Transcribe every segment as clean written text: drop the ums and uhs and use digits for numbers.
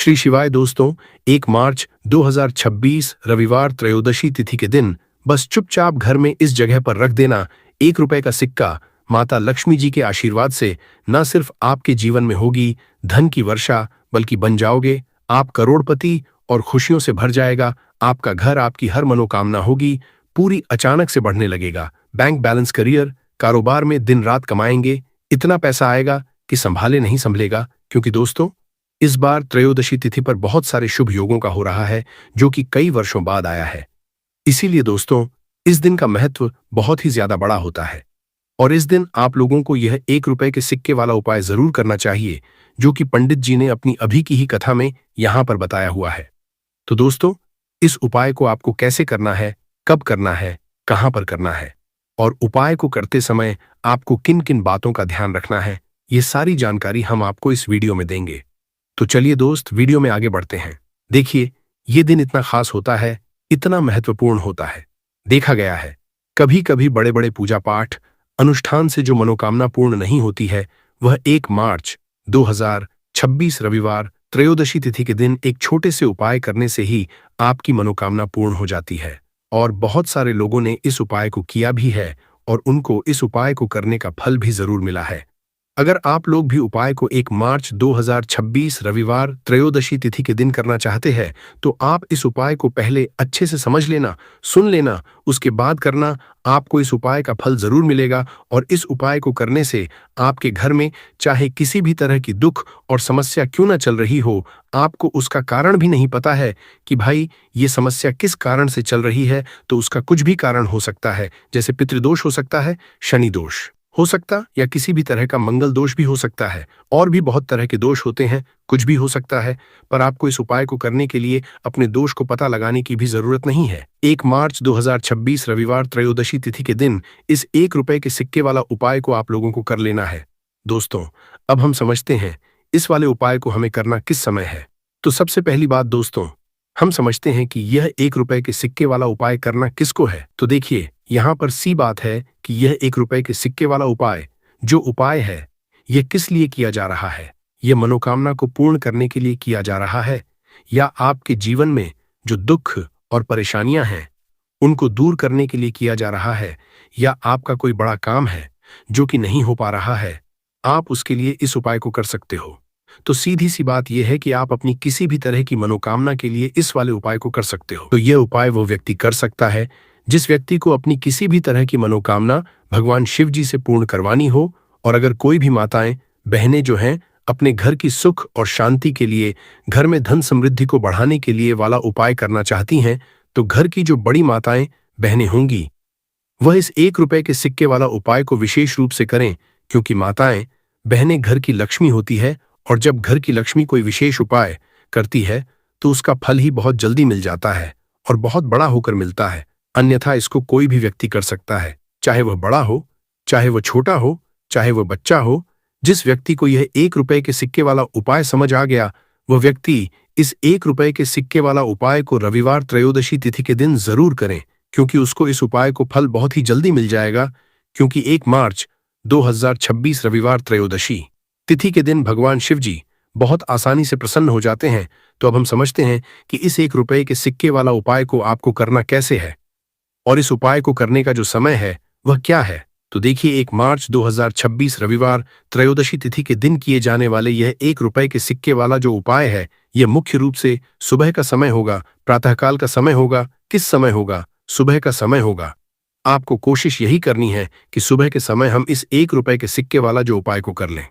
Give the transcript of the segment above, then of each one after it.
श्री शिवाय दोस्तों, 1 मार्च 2026 रविवार त्रयोदशी तिथि के दिन बस चुपचाप घर में इस जगह पर रख देना 1 रुपए का सिक्का माता लक्ष्मी जी के आशीर्वाद से न सिर्फ आपके जीवन में होगी धन की वर्षा, बल्कि बन जाओगे आप करोड़पति और खुशियों से भर जाएगा आपका घर। आपकी हर मनोकामना होगी पूरी, अचानक से बढ़ने लगेगा बैंक बैलेंस, करियर, कारोबार में दिन रात कमाएंगे, इतना पैसा आएगा कि संभाले नहीं संभलेगा। क्योंकि दोस्तों, इस बार त्रयोदशी तिथि पर बहुत सारे शुभ योगों का हो रहा है जो कि कई वर्षों बाद आया है। इसीलिए दोस्तों, इस दिन का महत्व बहुत ही ज्यादा बड़ा होता है और इस दिन आप लोगों को यह 1 रुपए के सिक्के वाला उपाय जरूर करना चाहिए जो कि पंडित जी ने अपनी अभी की ही कथा में यहां पर बताया हुआ है। तो दोस्तों, इस उपाय को आपको कैसे करना है, कब करना है, कहां पर करना है और उपाय को करते समय आपको किन किन बातों का ध्यान रखना है, ये सारी जानकारी हम आपको इस वीडियो में देंगे। तो चलिए दोस्त, वीडियो में आगे बढ़ते हैं। देखिए, ये दिन इतना खास होता है, इतना महत्वपूर्ण होता है। देखा गया है कभी कभी बड़े बड़े पूजा पाठ अनुष्ठान से जो मनोकामना पूर्ण नहीं होती है, वह 1 मार्च 2026 रविवार त्रयोदशी तिथि के दिन एक छोटे से उपाय करने से ही आपकी मनोकामना पूर्ण हो जाती है। और बहुत सारे लोगों ने इस उपाय को किया भी है और उनको इस उपाय को करने का फल भी जरूर मिला है। अगर आप लोग भी उपाय को 1 मार्च 2026 रविवार त्रयोदशी तिथि के दिन करना चाहते हैं, तो आप इस उपाय को पहले अच्छे से समझ लेना, सुन लेना, उसके बाद करना। आपको इस उपाय का फल जरूर मिलेगा और इस उपाय को करने से आपके घर में चाहे किसी भी तरह की दुख और समस्या क्यों ना चल रही हो, आपको उसका कारण भी नहीं पता है कि भाई ये समस्या किस कारण से चल रही है, तो उसका कुछ भी कारण हो सकता है। जैसे पितृदोष हो सकता है, शनि दोष हो सकता, या किसी भी तरह का मंगल दोष भी हो सकता है, और भी बहुत तरह के दोष होते हैं, कुछ भी हो सकता है। पर आपको इस उपाय को करने के लिए अपने दोष को पता लगाने की भी जरूरत नहीं है। 1 मार्च 2026 रविवार त्रयोदशी तिथि के दिन इस 1 रुपए के सिक्के वाला उपाय को आप लोगों को कर लेना है। दोस्तों, अब हम समझते हैं इस वाले उपाय को हमें करना किस समय है। तो सबसे पहली बात दोस्तों, हम समझते हैं कि यह 1 रुपए के सिक्के वाला उपाय करना किसको है। तो देखिए, यहाँ पर सी बात है कि यह 1 रुपए के सिक्के वाला उपाय जो उपाय है, यह किस लिए किया जा रहा है। यह मनोकामना को पूर्ण करने के लिए किया जा रहा है, या आपके जीवन में जो दुख और परेशानियां हैं उनको दूर करने के लिए किया जा रहा है, या आपका कोई बड़ा काम है जो कि नहीं हो पा रहा है, आप उसके लिए इस उपाय को कर सकते हो। तो सीधी सी बात यह है कि आप अपनी किसी भी तरह की मनोकामना के लिए इस वाले उपाय को कर सकते हो। तो यह उपाय वो व्यक्ति कर सकता है जिस व्यक्ति को अपनी किसी भी तरह की मनोकामना भगवान शिव जी से पूर्ण करवानी हो। और अगर कोई भी माताएं बहनें जो हैं अपने घर की सुख और शांति के लिए, घर में धन समृद्धि को बढ़ाने के लिए वाला उपाय करना चाहती हैं, तो घर की जो बड़ी माताएं बहनें होंगी वह इस 1 रुपए के सिक्के वाला उपाय को विशेष रूप से करें। क्योंकि माताएं बहनें घर की लक्ष्मी होती है, और जब घर की लक्ष्मी कोई विशेष उपाय करती है तो उसका फल ही बहुत जल्दी मिल जाता है और बहुत बड़ा होकर मिलता है। अन्यथा इसको कोई भी व्यक्ति कर सकता है, चाहे वह बड़ा हो, चाहे वह छोटा हो, चाहे वह बच्चा हो। जिस व्यक्ति को यह 1 रुपए के सिक्के वाला उपाय समझ आ गया, वह व्यक्ति इस 1 रुपए के सिक्के वाला उपाय को रविवार त्रयोदशी तिथि के दिन जरूर करें, क्योंकि उसको इस उपाय को फल बहुत ही जल्दी मिल जाएगा। क्योंकि 1 मार्च 2026 रविवार त्रयोदशी तिथि के दिन भगवान शिव जी बहुत आसानी से प्रसन्न हो जाते हैं। तो अब हम समझते हैं कि इस 1 रुपए के सिक्के वाला उपाय को आपको करना कैसे है और इस उपाय को करने का जो समय है वह क्या है। तो देखिए, 1 मार्च 2026 रविवार त्रयोदशी तिथि के दिन किए जाने वाले यह 1 रुपए के सिक्के वाला जो उपाय है, यह मुख्य रूप से सुबह का समय होगा, प्रातःकाल का समय होगा। किस समय होगा? सुबह का समय होगा। आपको कोशिश यही करनी है कि सुबह के समय हम इस 1 रुपए के सिक्के वाला जो उपाय को कर लें।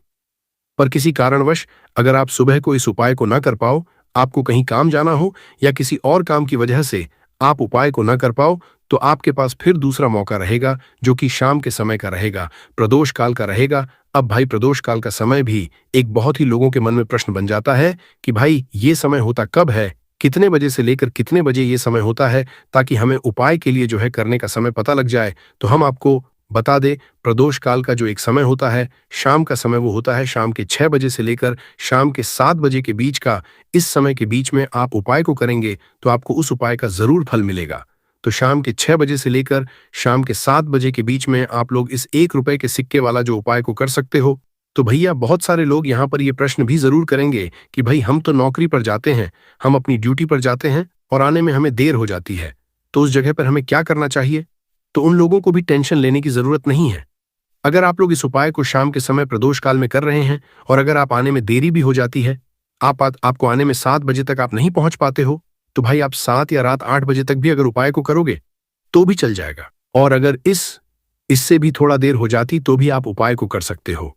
पर किसी कारणवश अगर आप सुबह को इस उपाय को न कर पाओ, आपको कहीं काम जाना हो या किसी और काम की वजह से आप उपाय को न कर पाओ, तो आपके पास फिर दूसरा मौका रहेगा जो कि शाम के समय का रहेगा, प्रदोष काल का रहेगा। अब भाई, प्रदोष काल का समय भी एक बहुत ही लोगों के मन में प्रश्न बन जाता है कि भाई ये समय होता कब है, कितने बजे से लेकर कितने बजे ये समय होता है, ताकि हमें उपाय के लिए जो है करने का समय पता लग जाए। तो हम आपको बता दे, प्रदोष काल का जो एक समय होता है, शाम का समय, वो होता है शाम के 6 बजे से लेकर शाम के 7 बजे के बीच का। इस समय के बीच में आप उपाय को करेंगे तो आपको उस उपाय का जरूर फल मिलेगा। तो शाम के 6 बजे से लेकर शाम के 7 बजे के बीच में आप लोग इस 1 रुपए के सिक्के वाला जो उपाय को कर सकते हो। तो भैया बहुत सारे लोग यहाँ पर ये प्रश्न भी जरूर करेंगे कि भाई हम तो नौकरी पर जाते हैं, हम अपनी ड्यूटी पर जाते हैं और आने में हमें देर हो जाती है, तो उस जगह पर हमें क्या करना चाहिए? तो उन लोगों को भी टेंशन लेने की जरूरत नहीं है। अगर आप लोग इस उपाय को शाम के समय प्रदोष काल में कर रहे हैं और अगर आप आने में देरी भी हो जाती है, आपको आने में 7 बजे तक आप नहीं पहुंच पाते हो, तो भाई आप 7 या रात 8 बजे तक भी अगर उपाय को करोगे तो भी चल जाएगा। और अगर इससे भी थोड़ा देर हो जाती तो भी आप उपाय को कर सकते हो,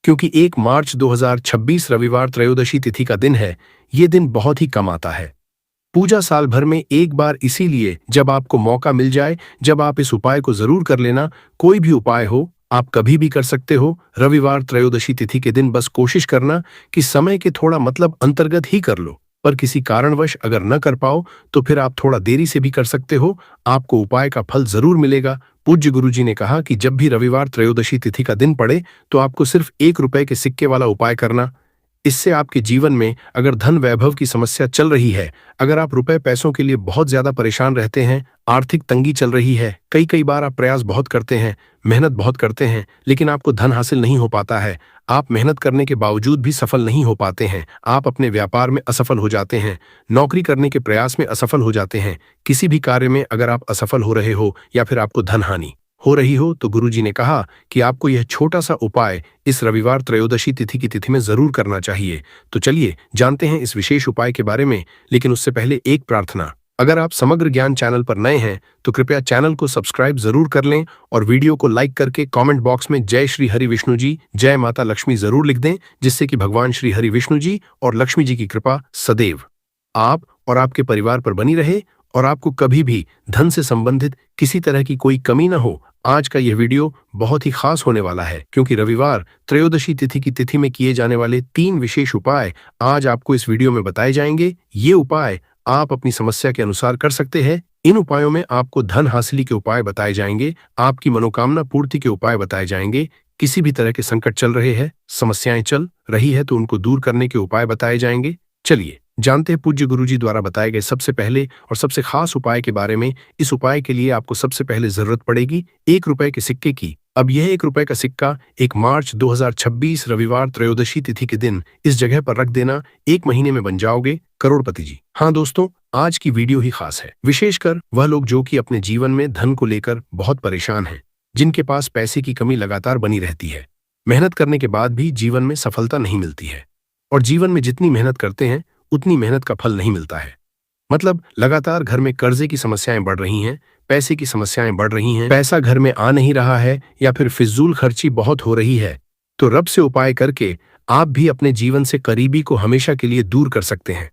क्योंकि 1 मार्च 2026 रविवार त्रयोदशी तिथि का दिन है। ये दिन बहुत ही कम आता है। पूजा साल भर में एक बार, इसीलिए जब आपको मौका मिल जाए, जब आप इस उपाय को जरूर कर लेना। कोई भी उपाय हो, आप कभी भी कर सकते हो। रविवार त्रयोदशी तिथि के दिन बस कोशिश करना कि समय के थोड़ा अंतर्गत ही कर लो, पर किसी कारणवश अगर न कर पाओ तो फिर आप थोड़ा देरी से भी कर सकते हो। आपको उपाय का फल जरूर मिलेगा। पूज्य गुरुजी ने कहा कि जब भी रविवार त्रयोदशी तिथि का दिन पड़े तो आपको सिर्फ 1 रुपए के सिक्के वाला उपाय करना। इससे आपके जीवन में अगर धन वैभव की समस्या चल रही है, अगर आप रुपए पैसों के लिए बहुत ज्यादा परेशान रहते हैं, आर्थिक तंगी चल रही है, कई बार आप प्रयास बहुत करते हैं, मेहनत बहुत करते हैं, लेकिन आपको धन हासिल नहीं हो पाता है, आप मेहनत करने के बावजूद भी सफल नहीं हो पाते हैं, आप अपने व्यापार में असफल हो जाते हैं, नौकरी करने के प्रयास में असफल हो जाते हैं, किसी भी कार्य में अगर आप असफल हो रहे हो या फिर आपको धन हानि हो रही हो, तो गुरुजी ने कहा कि आपको यह छोटा सा उपाय इस रविवार त्रयोदशी तिथि की तिथि में जरूर करना चाहिए। तो चलिए जानते हैं इस विशेष उपाय के बारे में, लेकिन उससे पहले एक प्रार्थना। अगर आप समग्र ज्ञान चैनल पर नए हैं तो कृपया चैनल को सब्सक्राइब जरूर कर लें और वीडियो को लाइक करके कमेंट बॉक्स में जय श्री हरि विष्णु जी, जय माता लक्ष्मी जरूर लिख दें, जिससे कि भगवान श्री हरि विष्णु जी और लक्ष्मी जी की कृपा सदैव आप और आपके परिवार पर बनी रहे और आपको कभी भी धन से संबंधित किसी तरह की कोई कमी न हो। आज का यह वीडियो बहुत ही खास होने वाला है, क्योंकि रविवार त्रयोदशी तिथि की तिथि में किए जाने वाले 3 विशेष उपाय आज आपको इस वीडियो में बताए जाएंगे। ये उपाय आप अपनी समस्या के अनुसार कर सकते हैं। इन उपायों में आपको धन हासिल के उपाय बताए जाएंगे, आपकी मनोकामना पूर्ति के उपाय बताए जाएंगे, किसी भी तरह के संकट चल रहे हैं, समस्याएं चल रही है तो उनको दूर करने के उपाय बताए जाएंगे। चलिए जानते हैं पूज्य गुरुजी द्वारा बताए गए सबसे पहले और सबसे खास उपाय के बारे में। इस उपाय के लिए आपको सबसे पहले जरूरत पड़ेगी 1 रुपए के सिक्के की। अब यह 1 रुपए का सिक्का 1 मार्च 2026 रविवार त्रयोदशी तिथि के दिन इस जगह पर रख देना। 1 महीने में बन जाओगे करोड़पति जी। हाँ दोस्तों, आज की वीडियो ही खास है, विशेषकर वह लोग जो कि अपने जीवन में धन को लेकर बहुत परेशान हैं, जिनके पास पैसे की कमी लगातार बनी रहती है, मेहनत करने के बाद भी जीवन में सफलता नहीं मिलती है, और जीवन में जितनी मेहनत करते हैं उतनी मेहनत का फल नहीं मिलता है। मतलब लगातार घर में कर्जे की समस्याएं बढ़ रही हैं, पैसे की समस्याएं बढ़ रही हैं, पैसा घर में आ नहीं रहा है या फिर फिजूल खर्ची बहुत हो रही है। तो रब से उपाय करके आप भी अपने जीवन से करीबी को हमेशा के लिए दूर कर सकते हैं।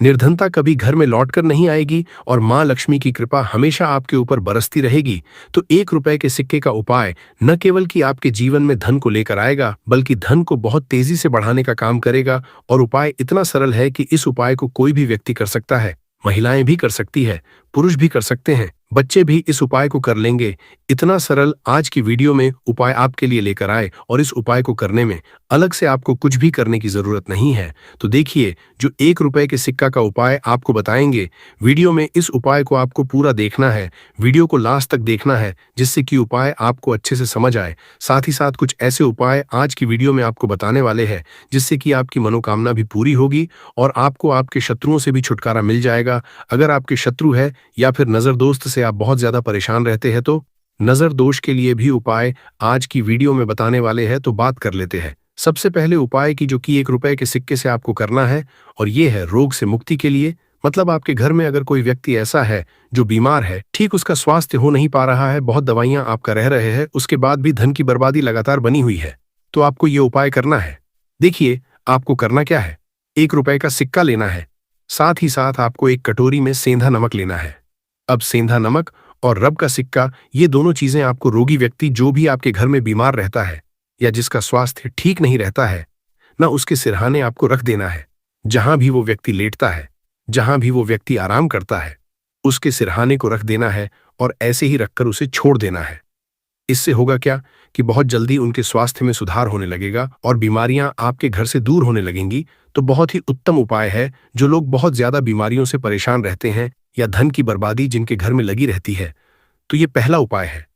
निर्धनता कभी घर में लौटकर नहीं आएगी और मां लक्ष्मी की कृपा हमेशा आपके ऊपर बरसती रहेगी। तो 1 रुपए के सिक्के का उपाय न केवल कि आपके जीवन में धन को लेकर आएगा, बल्कि धन को बहुत तेजी से बढ़ाने का काम करेगा। और उपाय इतना सरल है कि इस उपाय को कोई भी व्यक्ति कर सकता है, महिलाएं भी कर सकती है, पुरुष भी कर सकते हैं, बच्चे भी इस उपाय को कर लेंगे। इतना सरल आज की वीडियो में उपाय आपके लिए लेकर आए, और इस उपाय को करने में अलग से आपको कुछ भी करने की जरूरत नहीं है। तो देखिए, जो 1 रुपए के सिक्का का उपाय आपको बताएंगे वीडियो में, इस उपाय को आपको पूरा देखना है, वीडियो को लास्ट तक देखना है, जिससे कि उपाय आपको अच्छे से समझ आए। साथ ही साथ कुछ ऐसे उपाय आज की वीडियो में आपको बताने वाले हैं जिससे कि आपकी मनोकामना भी पूरी होगी और आपको आपके शत्रुओं से भी छुटकारा मिल जाएगा। अगर आपके शत्रु है या फिर नजर दोस्त से आप बहुत ज्यादा परेशान रहते हैं, तो नजर दोष के लिए भी उपाय आज की वीडियो में बताने वाले हैं। तो बात कर लेते हैं सबसे पहले उपाय की, जो कि 1 रुपए के सिक्के से आपको करना है, और ये है रोग से मुक्ति के लिए। मतलब आपके घर में अगर कोई व्यक्ति ऐसा है जो बीमार है, ठीक उसका स्वास्थ्य हो नहीं पा रहा है, बहुत दवाइयां आप कर रहे हैं, उसके बाद भी धन की बर्बादी लगातार बनी हुई है, तो आपको ये उपाय करना है। देखिए आपको करना क्या है, 1 रुपए का सिक्का लेना है, साथ ही साथ आपको एक कटोरी में सेंधा नमक लेना है। अब सेंधा नमक और रब का सिक्का, ये दोनों चीजें आपको रोगी व्यक्ति जो भी आपके घर में बीमार रहता है या जिसका स्वास्थ्य ठीक नहीं रहता है ना, उसके सिरहाने आपको रख देना है। जहां भी वो व्यक्ति लेटता है, जहां भी वो व्यक्ति आराम करता है, उसके सिरहाने को रख देना है और ऐसे ही रखकर उसे छोड़ देना है। इससे होगा क्या कि बहुत जल्दी उनके स्वास्थ्य में सुधार होने लगेगा और बीमारियां आपके घर से दूर होने लगेंगी। तो बहुत ही उत्तम उपाय है। जो लोग बहुत ज्यादा बीमारियों से परेशान रहते हैं या धन की बर्बादी जिनके घर में लगी रहती है, तो ये पहला उपाय है।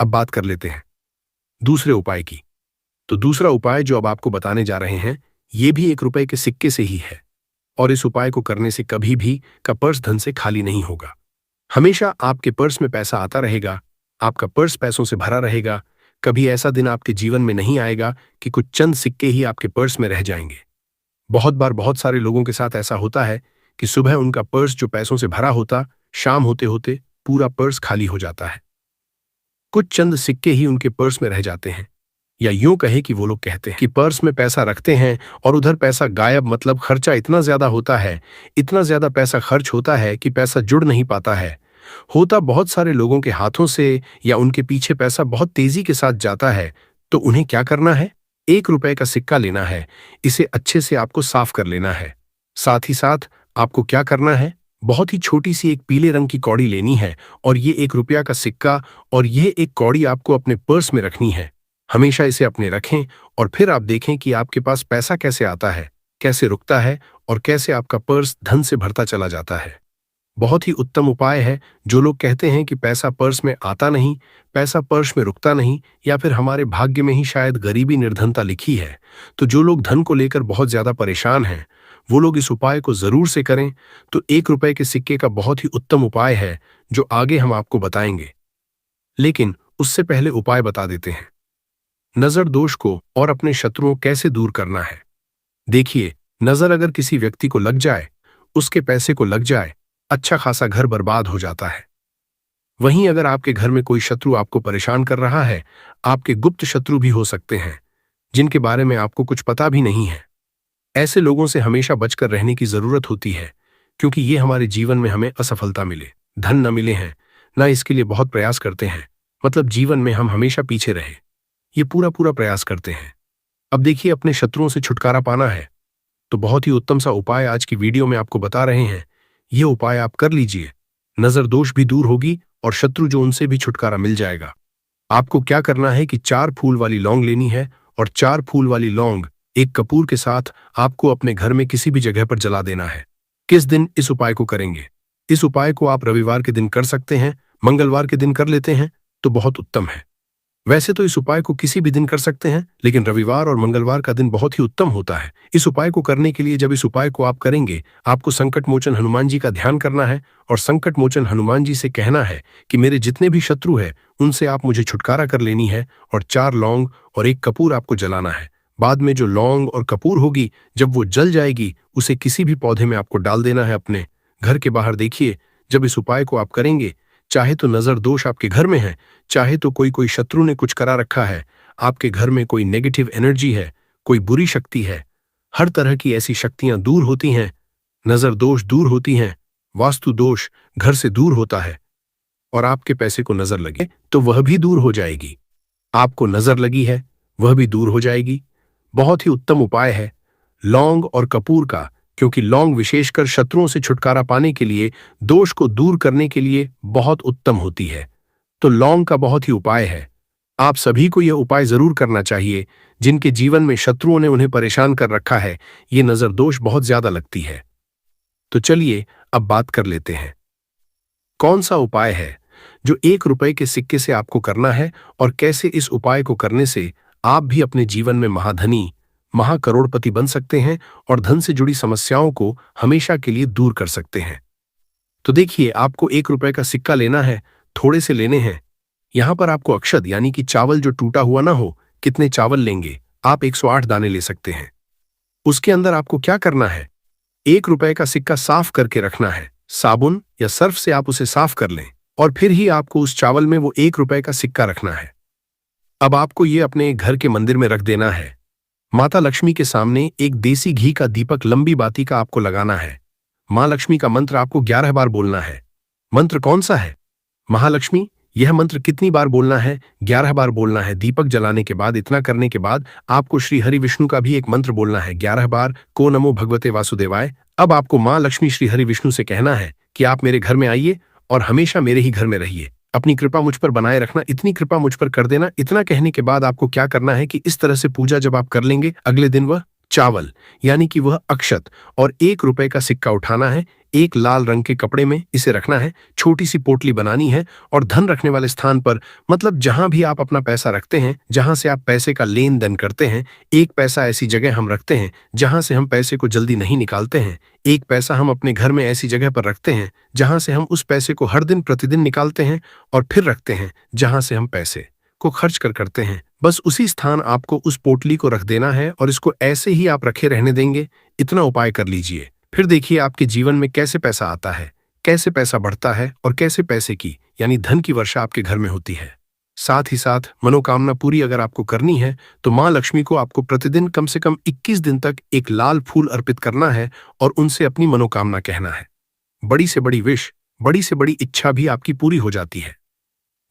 अब बात कर लेते हैं दूसरे उपाय की। तो दूसरा उपाय जो अब आपको बताने जा रहे हैं, ये भी 1 रुपए के सिक्के से ही है। और इस उपाय को करने से कभी भी का पर्स धन से खाली नहीं होगा। हमेशा आपके पर्स में पैसा आता रहेगा, आपका पर्स पैसों से भरा रहेगा। कभी ऐसा दिन आपके जीवन में नहीं आएगा कि कुछ चंद सिक्के ही आपके पर्स में रह जाएंगे। बहुत बार बहुत सारे लोगों के साथ ऐसा होता है कि सुबह उनका पर्स जो पैसों से भरा होता, शाम होते होते पूरा पर्स खाली हो जाता है। कुछ चंद सिक्के ही उनके पर्स में रह जाते हैं। या यूं कहे कि वो लोग कहते हैं कि पर्स में पैसा रखते हैं और उधर पैसा गायब, मतलब खर्चा इतना ज्यादा होता है, इतना ज्यादा पैसा खर्च होता है कि पैसा जुड़ नहीं पाता है। होता बहुत सारे लोगों के हाथों से या उनके पीछे पैसा बहुत तेजी के साथ जाता है। तो उन्हें क्या करना है? 1 रुपए का सिक्का लेना है, इसे अच्छे से आपको साफ कर लेना है। साथ ही साथ आपको क्या करना है? बहुत ही छोटी सी एक पीले रंग की कौड़ी लेनी है और ये 1 रुपया का सिक्का और ये एक कौड़ी आपको अपने पर्स में रखनी है। हमेशा इसे अपने रखें और फिर आप देखें कि आपके पास पैसा कैसे आता है, कैसे रुकता है और कैसे आपका पर्स धन से भरता चला जाता है। बहुत ही उत्तम उपाय है। जो लोग कहते हैं कि पैसा पर्स में आता नहीं, पैसा पर्स में रुकता नहीं, या फिर हमारे भाग्य में ही शायद गरीबी निर्धनता लिखी है, तो जो लोग धन को लेकर बहुत ज्यादा परेशान हैं, वो लोग इस उपाय को जरूर से करें। तो 1 रुपए के सिक्के का बहुत ही उत्तम उपाय है जो आगे हम आपको बताएंगे। लेकिन उससे पहले उपाय बता देते हैं। नजर दोष को और अपने शत्रुओं कैसे दूर करना है। देखिए, नजर अगर किसी व्यक्ति को लग जाए, उसके पैसे को लग जाए, अच्छा खासा घर बर्बाद हो जाता है। वहीं अगर आपके घर में कोई शत्रु आपको परेशान कर रहा है, आपके गुप्त शत्रु भी हो सकते हैं जिनके बारे में आपको कुछ पता भी नहीं है। ऐसे लोगों से हमेशा बचकर रहने की जरूरत होती है, क्योंकि ये हमारे जीवन में हमें असफलता मिले, धन न मिले हैं, न इसके लिए बहुत प्रयास करते हैं, मतलब जीवन में हम हमेशा पीछे रहे, ये पूरा पूरा प्रयास करते हैं। अब देखिए, अपने शत्रुओं से छुटकारा पाना है तो बहुत ही उत्तम सा उपाय आज की वीडियो में आपको बता रहे हैं। ये उपाय आप कर लीजिए, नजर दोष भी दूर होगी और शत्रु जो उनसे भी छुटकारा मिल जाएगा। आपको क्या करना है कि 4 फूल वाली लौंग लेनी है और 4 फूल वाली लौंग एक कपूर के साथ आपको अपने घर में किसी भी जगह पर जला देना है। किस दिन इस उपाय को करेंगे? इस उपाय को आप रविवार के दिन कर सकते हैं, मंगलवार के दिन कर लेते हैं तो बहुत उत्तम है। वैसे तो इस उपाय को किसी भी दिन कर सकते हैं, लेकिन रविवार और मंगलवार का दिन बहुत ही उत्तम होता है। इस उपाय को करने के लिए जब इस उपाय को आप करेंगे, आपको संकट मोचन हनुमान जी का ध्यान करना है और संकट मोचन हनुमान जी से कहना है कि मेरे जितने भी शत्रु हैं उनसे आप मुझे छुटकारा कर लेनी है, और 4 लौंग और 1 कपूर आपको जलाना है। बाद में जो लौंग और कपूर होगी, जब वो जल जाएगी, उसे किसी भी पौधे में आपको डाल देना है अपने घर के बाहर। देखिए, जब इस उपाय को आप करेंगे, चाहे तो नजर दोष आपके घर में है, चाहे तो कोई शत्रु ने कुछ करा रखा है, आपके घर में कोई नेगेटिव एनर्जी है, कोई बुरी शक्ति है, हर तरह की ऐसी शक्तियां दूर होती हैं, नजर दोष दूर होती हैं, वास्तु दोष घर से दूर होता है। और आपके पैसे को नजर लगे तो वह भी दूर हो जाएगी। आपको नजर लगी है, वह भी दूर हो जाएगी। बहुत ही उत्तम उपाय है लौंग और कपूर का, क्योंकि लौंग विशेषकर शत्रुओं से छुटकारा पाने के लिए, दोष को दूर करने के लिए बहुत उत्तम होती है। तो लौंग का बहुत ही उपाय है। आप सभी को यह उपाय जरूर करना चाहिए जिनके जीवन में शत्रुओं ने उन्हें परेशान कर रखा है, ये नजर दोष बहुत ज्यादा लगती है। तो चलिए अब बात कर लेते हैं, कौन सा उपाय है जो 1 रुपए के सिक्के से आपको करना है और कैसे इस उपाय को करने से आप भी अपने जीवन में महाधनी, महाकरोड़पति बन सकते हैं और धन से जुड़ी समस्याओं को हमेशा के लिए दूर कर सकते हैं। तो देखिए, आपको 1 रुपए का सिक्का लेना है, थोड़े से लेने हैं। यहां पर आपको अक्षत यानी कि चावल जो टूटा हुआ ना हो, कितने चावल लेंगे? आप 108 दाने ले सकते हैं। उसके अंदर आपको क्या करना है? 1 रुपए का सिक्का साफ करके रखना है। साबुन या सर्फ से आप उसे साफ कर लें और फिर ही आपको उस चावल में वो 1 रुपए का सिक्का रखना है। अब आपको ये अपने घर के मंदिर में रख देना है। माता लक्ष्मी के सामने एक देसी घी का दीपक लंबी बाती का आपको लगाना है। मां लक्ष्मी का मंत्र आपको 11 बार बोलना है। मंत्र कौन सा है? महालक्ष्मी। यह मंत्र कितनी बार बोलना है? 11 बार बोलना है। दीपक जलाने के बाद, इतना करने के बाद आपको श्री हरि विष्णु का भी एक मंत्र बोलना है 11 बार, को नमो भगवते वासुदेवाय। अब आपको मां लक्ष्मी श्री हरि विष्णु से कहना है कि आप मेरे घर में आइए और हमेशा मेरे ही घर में रहिए। अपनी कृपा मुझ पर बनाए रखना, इतनी कृपा मुझ पर कर देना। इतना कहने के बाद आपको क्या करना है कि इस तरह से पूजा जब आप कर लेंगे, अगले दिन वह चावल यानी कि वह अक्षत और 1 रुपए का सिक्का उठाना है, एक लाल रंग के कपड़े में इसे रखना है, छोटी सी पोटली बनानी है और धन रखने वाले स्थान पर, मतलब जहां भी आप अपना पैसा रखते हैं, जहां से आप पैसे का लेन देन करते हैं, एक पैसा ऐसी जगह हम रखते हैं जहां से हम पैसे को जल्दी नहीं निकालते हैं। एक पैसा हम अपने घर में ऐसी जगह पर रखते हैं जहां से हम उस पैसे को हर दिन प्रतिदिन निकालते हैं और फिर रखते हैं जहां से हम पैसे को खर्च करते हैं। बस उसी स्थान आपको उस पोटली को रख देना है और इसको ऐसे ही आप रखे रहने देंगे। इतना उपाय कर लीजिए, फिर देखिए आपके जीवन में कैसे पैसा आता है, कैसे पैसा बढ़ता है और कैसे पैसे की यानी धन की वर्षा आपके घर में होती है। साथ ही साथ मनोकामना पूरी अगर आपको करनी है तो माँ लक्ष्मी को आपको प्रतिदिन कम से कम 21 दिन तक एक लाल फूल अर्पित करना है और उनसे अपनी मनोकामना कहना है। बड़ी से बड़ी विश, बड़ी से बड़ी इच्छा भी आपकी पूरी हो जाती है।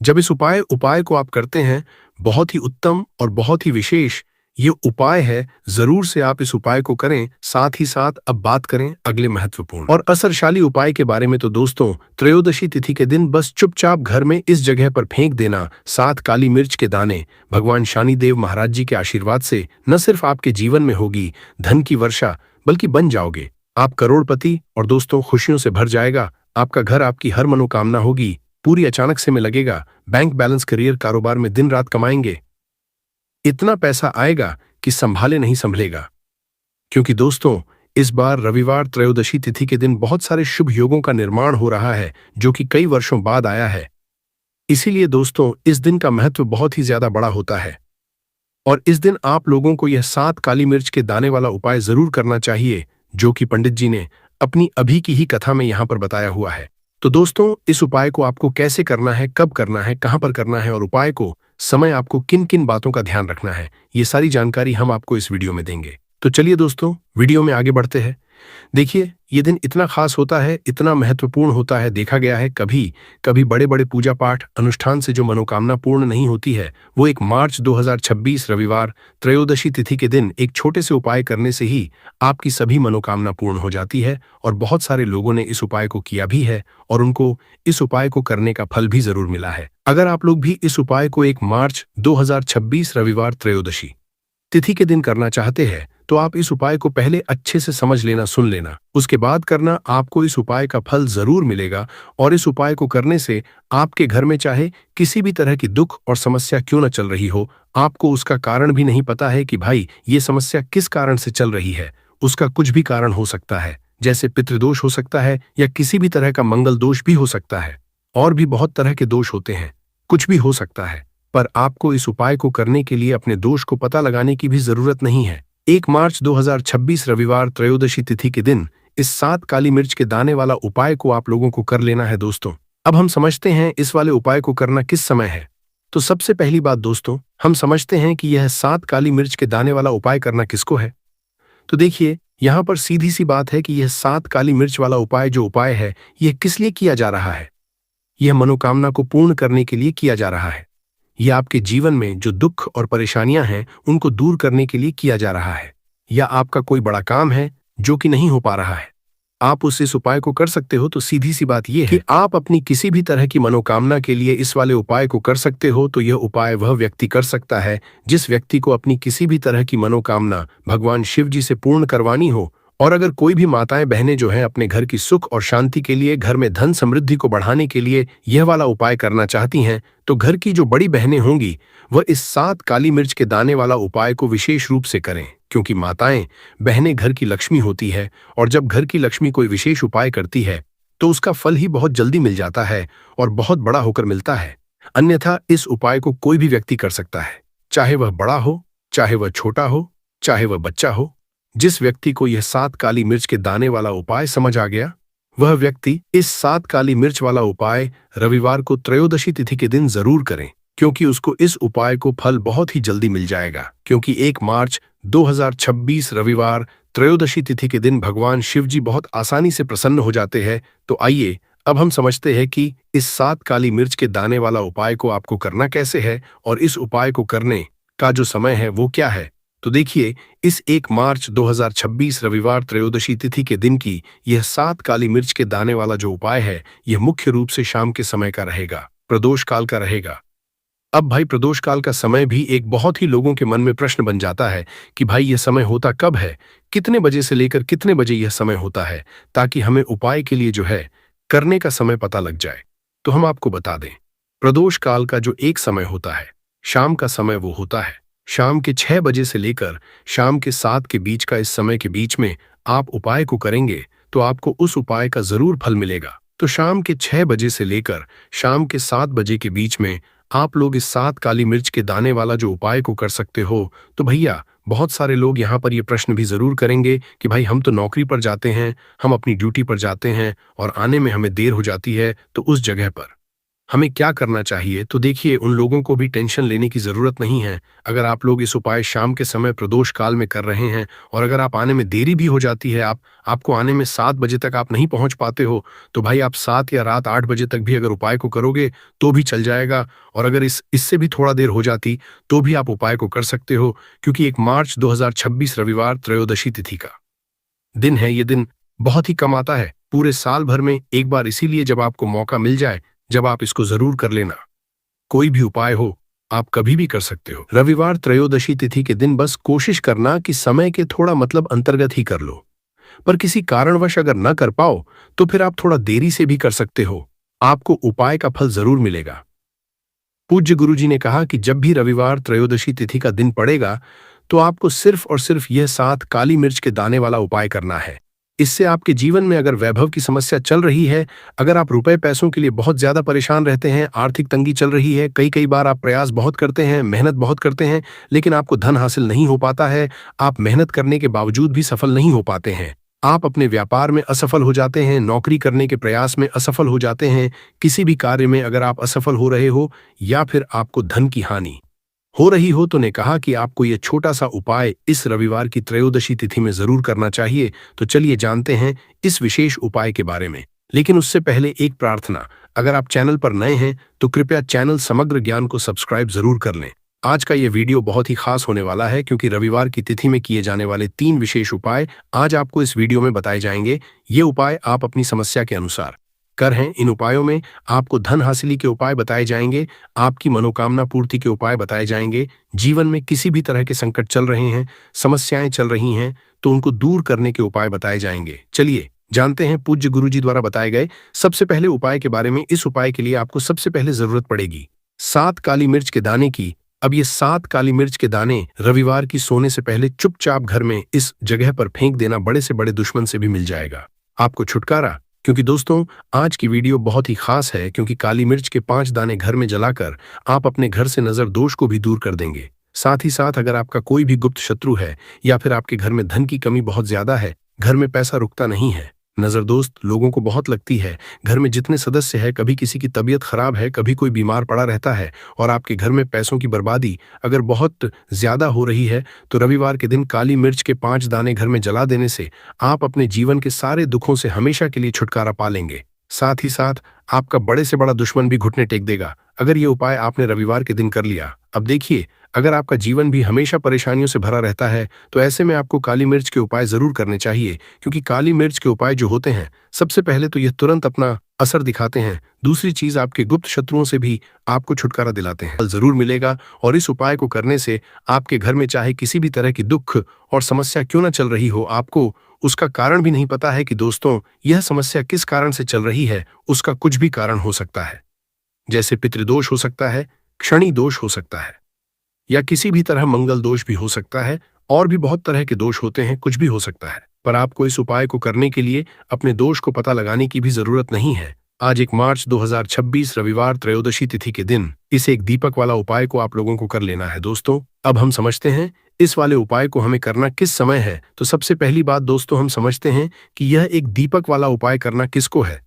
जब इस उपाय को आप करते हैं, बहुत ही उत्तम और बहुत ही विशेष ये उपाय है, जरूर से आप इस उपाय को करें। साथ ही साथ अब बात करें अगले महत्वपूर्ण और असरशाली उपाय के बारे में। तो दोस्तों, त्रयोदशी तिथि के दिन बस चुपचाप घर में इस जगह पर फेंक देना 7 काली मिर्च के दाने। भगवान शनिदेव महाराज जी के आशीर्वाद से न सिर्फ आपके जीवन में होगी धन की वर्षा, बल्कि बन जाओगे आप करोड़पति और दोस्तों खुशियों से भर जाएगा आपका घर। आपकी हर मनोकामना होगी पूरी, अचानक से में लगेगा बैंक बैलेंस, करियर, कारोबार में दिन रात कमाएंगे, इतना पैसा आएगा कि संभाले नहीं संभलेगा। क्योंकि दोस्तों, इस बार रविवार त्रयोदशी तिथि के दिन बहुत सारे शुभ योगों का निर्माण हो रहा है जो कि कई वर्षों बाद आया है। इसीलिए दोस्तों, इस दिन का महत्व बहुत ही ज्यादा बड़ा होता है और इस दिन आप लोगों को यह 7 काली मिर्च के दाने वाला उपाय जरूर करना चाहिए जो कि पंडित जी ने अपनी अभी की ही कथा में यहां पर बताया हुआ है। तो दोस्तों, इस उपाय को आपको कैसे करना है, कब करना है, कहां पर करना है और उपाय को समय आपको किन किन बातों का ध्यान रखना है, ये सारी जानकारी हम आपको इस वीडियो में देंगे। तो चलिए दोस्तों, वीडियो में आगे बढ़ते हैं। देखिए, ये दिन इतना खास होता है, इतना महत्वपूर्ण होता है। देखा गया है कभी कभी बड़े बड़े पूजा पाठ अनुष्ठान से जो मनोकामना पूर्ण नहीं होती है, वो 1 मार्च 2026 रविवार त्रयोदशी तिथि के दिन एक छोटे से उपाय करने से ही आपकी सभी मनोकामना पूर्ण हो जाती है। और बहुत सारे लोगों ने इस उपाय को किया भी है और उनको इस उपाय को करने का फल भी जरूर मिला है। अगर आप लोग भी इस उपाय को 1 मार्च 2026 रविवार त्रयोदशी तिथि के दिन करना चाहते हैं तो आप इस उपाय को पहले अच्छे से समझ लेना, सुन लेना, उसके बाद करना। आपको इस उपाय का फल जरूर मिलेगा और इस उपाय को करने से आपके घर में चाहे किसी भी तरह की दुख और समस्या क्यों न चल रही हो, आपको उसका कारण भी नहीं पता है कि भाई ये समस्या किस कारण से चल रही है, उसका कुछ भी कारण हो सकता है, जैसे पितृदोष हो सकता है या किसी भी तरह का मंगल दोष भी हो सकता है, और भी बहुत तरह के दोष होते हैं, कुछ भी हो सकता है। पर आपको इस उपाय को करने के लिए अपने दोष को पता लगाने की भी जरूरत नहीं है। 1 मार्च 2026 रविवार त्रयोदशी तिथि के दिन इस 7 काली मिर्च के दाने वाला उपाय को आप लोगों को कर लेना है। दोस्तों, अब हम समझते हैं इस वाले उपाय को करना किस समय है। तो सबसे पहली बात दोस्तों, हम समझते हैं कि यह 7 काली मिर्च के दाने वाला उपाय करना किसको है। तो देखिए, यहाँ पर सीधी सी बात है कि यह 7 काली मिर्च वाला उपाय जो उपाय है, यह किस लिए किया जा रहा है। यह मनोकामना को पूर्ण करने के लिए किया जा रहा है। यह आपके जीवन में जो दुख और परेशानियां हैं उनको दूर करने के लिए किया जा रहा है। या आपका कोई बड़ा काम है जो कि नहीं हो पा रहा है, आप इस उपाय को कर सकते हो। तो सीधी सी बात यह है कि आप अपनी किसी भी तरह की मनोकामना के लिए इस वाले उपाय को कर सकते हो। तो यह उपाय वह व्यक्ति कर सकता है जिस व्यक्ति को अपनी किसी भी तरह की मनोकामना भगवान शिव जी से पूर्ण करवानी हो। और अगर कोई भी माताएं बहनें जो हैं अपने घर की सुख और शांति के लिए, घर में धन समृद्धि को बढ़ाने के लिए यह वाला उपाय करना चाहती हैं, तो घर की जो बड़ी बहनें होंगी वह इस 7 काली मिर्च के दाने वाला उपाय को विशेष रूप से करें। क्योंकि माताएं बहनें घर की लक्ष्मी होती है और जब घर की लक्ष्मी कोई विशेष उपाय करती है तो उसका फल ही बहुत जल्दी मिल जाता है और बहुत बड़ा होकर मिलता है। अन्यथा इस उपाय को कोई भी व्यक्ति कर सकता है, चाहे वह बड़ा हो, चाहे वह छोटा हो, चाहे वह बच्चा हो। जिस व्यक्ति को यह 7 काली मिर्च के दाने वाला उपाय समझ आ गया, वह व्यक्ति इस 7 काली मिर्च वाला उपाय रविवार को त्रयोदशी तिथि के दिन जरूर करें, क्योंकि उसको इस उपाय को फल बहुत ही जल्दी मिल जाएगा। क्योंकि 1 मार्च 2026 रविवार त्रयोदशी तिथि के दिन भगवान शिव जी बहुत आसानी से प्रसन्न हो जाते हैं। तो आइए अब हम समझते हैं कि इस 7 काली मिर्च के दाने वाला उपाय को आपको करना कैसे है और इस उपाय को करने का जो समय है वो क्या है। तो देखिए, इस 1 मार्च 2026 रविवार त्रयोदशी तिथि के दिन की यह 7 काली मिर्च के दाने वाला जो उपाय है, यह मुख्य रूप से शाम के समय का रहेगा, प्रदोष काल का रहेगा। अब भाई प्रदोष काल का समय भी एक बहुत ही लोगों के मन में प्रश्न बन जाता है कि भाई यह समय होता कब है, कितने बजे से लेकर कितने बजे यह समय होता है, ताकि हमें उपाय के लिए जो है करने का समय पता लग जाए। तो हम आपको बता दें, प्रदोष काल का जो एक समय होता है, शाम का समय, वो होता है शाम के 6 बजे से लेकर शाम के 7 के बीच का। इस समय के बीच में आप उपाय को करेंगे तो आपको उस उपाय का जरूर फल मिलेगा। तो शाम के 6 बजे से लेकर शाम के 7 बजे के बीच में आप लोग इस 7 काली मिर्च के दाने वाला जो उपाय को कर सकते हो। तो भैया बहुत सारे लोग यहाँ पर ये प्रश्न भी जरूर करेंगे कि भाई हम तो नौकरी पर जाते हैं, हम अपनी ड्यूटी पर जाते हैं और आने में हमें देर हो जाती है, तो उस जगह पर हमें क्या करना चाहिए। तो देखिए, उन लोगों को भी टेंशन लेने की जरूरत नहीं है। अगर आप लोग इस उपाय शाम के समय प्रदोष काल में कर रहे हैं और अगर आप आने में देरी भी हो जाती है, आपको आने में 7 बजे तक आप नहीं पहुंच पाते हो, तो भाई आप 7 या रात 8 बजे तक भी अगर उपाय को करोगे तो भी चल जाएगा। और अगर इससे भी थोड़ा देर हो जाती तो भी आप उपाय को कर सकते हो, क्योंकि 1 मार्च 2026 रविवार त्रयोदशी तिथि का दिन है। ये दिन बहुत ही कम आता है पूरे साल भर में एक बार, इसीलिए जब आपको मौका मिल जाए, जब आप इसको जरूर कर लेना। कोई भी उपाय हो, आप कभी भी कर सकते हो। रविवार त्रयोदशी तिथि के दिन बस कोशिश करना कि समय के थोड़ा मतलब अंतर्गत ही कर लो, पर किसी कारणवश अगर न कर पाओ तो फिर आप थोड़ा देरी से भी कर सकते हो, आपको उपाय का फल जरूर मिलेगा। पूज्य गुरुजी ने कहा कि जब भी रविवार त्रयोदशी तिथि का दिन पड़ेगा तो आपको सिर्फ और सिर्फ यह 7 काली मिर्च के दाने वाला उपाय करना है। इससे आपके जीवन में अगर वैभव की समस्या चल रही है, अगर आप रुपए पैसों के लिए बहुत ज्यादा परेशान रहते हैं, आर्थिक तंगी चल रही है, कई बार आप प्रयास बहुत करते हैं, मेहनत बहुत करते हैं, लेकिन आपको धन हासिल नहीं हो पाता है, आप मेहनत करने के बावजूद भी सफल नहीं हो पाते हैं, आप अपने व्यापार में असफल हो जाते हैं, नौकरी करने के प्रयास में असफल हो जाते हैं, किसी भी कार्य में अगर आप असफल हो रहे हो या फिर आपको धन की हानि हो रही हो, तो ने कहा कि आपको यह छोटा सा उपाय इस रविवार की त्रयोदशी तिथि में जरूर करना चाहिए। तो चलिए जानते हैं इस विशेष उपाय के बारे में। लेकिन उससे पहले एक प्रार्थना, अगर आप चैनल पर नए हैं तो कृपया चैनल समग्र ज्ञान को सब्सक्राइब जरूर कर लें। आज का यह वीडियो बहुत ही खास होने वाला है, क्योंकि रविवार की तिथि में किए जाने वाले 3 विशेष उपाय आज आपको इस वीडियो में बताए जाएंगे। ये उपाय आप अपनी समस्या के अनुसार कर हैं। इन उपायों में आपको धन हासिली के उपाय बताए जाएंगे, आपकी मनोकामना पूर्ति के उपाय बताए जाएंगे। जीवन में किसी भी तरह के संकट चल रहे हैं, समस्याएं चल रही हैं, तो उनको दूर करने के उपाय बताए जाएंगे। चलिए जानते हैं पूज्य गुरुजी द्वारा बताए गए सबसे पहले उपाय के बारे में। इस उपाय के लिए आपको सबसे पहले जरूरत पड़ेगी 7 काली मिर्च के दाने की। अब ये 7 काली मिर्च के दाने रविवार की सोने से पहले चुपचाप घर में इस जगह पर फेंक देना, बड़े से बड़े दुश्मन से भी मिल जाएगा आपको छुटकारा। क्योंकि दोस्तों आज की वीडियो बहुत ही खास है, क्योंकि काली मिर्च के 5 दाने घर में जलाकर आप अपने घर से नजर दोष को भी दूर कर देंगे। साथ ही साथ अगर आपका कोई भी गुप्त शत्रु है या फिर आपके घर में धन की कमी बहुत ज्यादा है, घर में पैसा रुकता नहीं है, नजर दोस्त लोगों को बहुत लगती है, घर में जितने सदस्य है, कभी किसी की तबीयत खराब है, कभी कोई बीमार पड़ा रहता है और आपके घर में पैसों की बर्बादी अगर बहुत ज्यादा हो रही है, तो रविवार के दिन काली मिर्च के 5 दाने घर में जला देने से आप अपने जीवन के सारे दुखों से हमेशा के लिए छुटकारा पा लेंगे। साथ ही साथ आपका बड़े से बड़ा दुश्मन भी घुटने टेक देगा अगर ये उपाय आपने रविवार के दिन कर लिया। अब देखिए, अगर आपका जीवन भी हमेशा परेशानियों से भरा रहता है, तो ऐसे में आपको काली मिर्च के उपाय जरूर करने चाहिए, क्योंकि काली मिर्च के उपाय जो होते हैं, सबसे पहले तो यह तुरंत अपना असर दिखाते हैं, दूसरी चीज आपके गुप्त शत्रुओं से भी आपको छुटकारा दिलाते हैं। फल जरूर मिलेगा और इस उपाय को करने से आपके घर में चाहे किसी भी तरह की दुख और समस्या क्यों न चल रही हो, आपको उसका कारण भी नहीं पता है कि दोस्तों यह समस्या किस कारण से चल रही है, उसका कुछ भी कारण हो सकता है। जैसे पितृदोष हो सकता है, क्षणी दोष हो सकता है, या किसी भी तरह मंगल दोष भी हो सकता है, और भी बहुत तरह के दोष होते हैं, कुछ भी हो सकता है। पर आपको इस उपाय को करने के लिए अपने दोष को पता लगाने की भी जरूरत नहीं है। आज 1 मार्च 2026 रविवार त्रयोदशी तिथि के दिन इस एक दीपक वाला उपाय को आप लोगों को कर लेना है। दोस्तों अब हम समझते हैं इस वाले उपाय को हमें करना किस समय है। तो सबसे पहली बात दोस्तों, हम समझते हैं कि यह एक दीपक वाला उपाय करना किसको है।